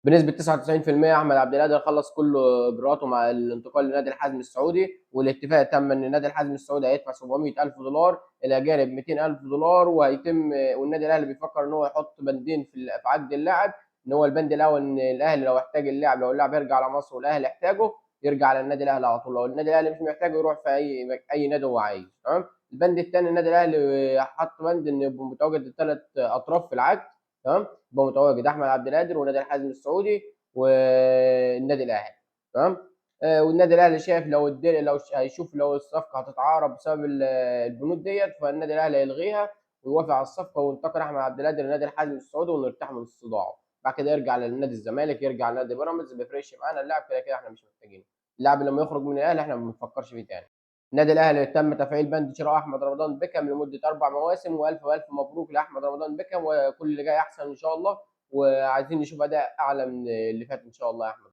بنسبة 99% أحمد عبد القادر خلّص كل إجراءاته مع الانتقال لنادي الحزم السعودي، والاتفاق تم إن نادي الحزم السعودي هيدفع $700,000 إلى جانب $200,000 والنادي الأهلي بيفكّر إن هو يحط بندين في عقد اللاعب، إن هو البند الأول إن الأهلي لو احتاج اللاعب لو اللاعب هيرجع على مصر والأهلي احتاجه، يرجع على النادي الأهلي على طول، لو النادي الأهلي مش محتاجه يروح في أي نادي هو عايزه تمام. البند التاني النادي الأهلي حط بند إن يبقى متواجد ال3 أطراف في العقد تمام، يبقى متواجد أحمد عبد القادر ونادي الحزم السعودي والنادي الاهلي تمام. والنادي الاهلي شايف لو الدنيا هيشوف لو الصفقه هتتعارض بسبب البنود ديت، فالنادي الاهلي هيلغيها ويوافق على الصفقه وينتقل احمد عبد القادر لنادي الحزم السعودي ونرتاح من الصداع. بعد كده يرجع لنادي الزمالك، يرجع لنادي بيراميدز، ما بيفرقش معانا اللاعب، كده كده احنا مش محتاجينه. اللاعب لما يخرج من الاهلي احنا ما بنفكرش فيه تاني. النادي الاهلي تم تفعيل بند شراء احمد رمضان بيكهام لمده 4 مواسم، والف والف مبروك لاحمد رمضان بيكهام، وكل اللي جاي احسن ان شاء الله، وعايزين نشوف اداء اعلى من اللي فات ان شاء الله يا احمد.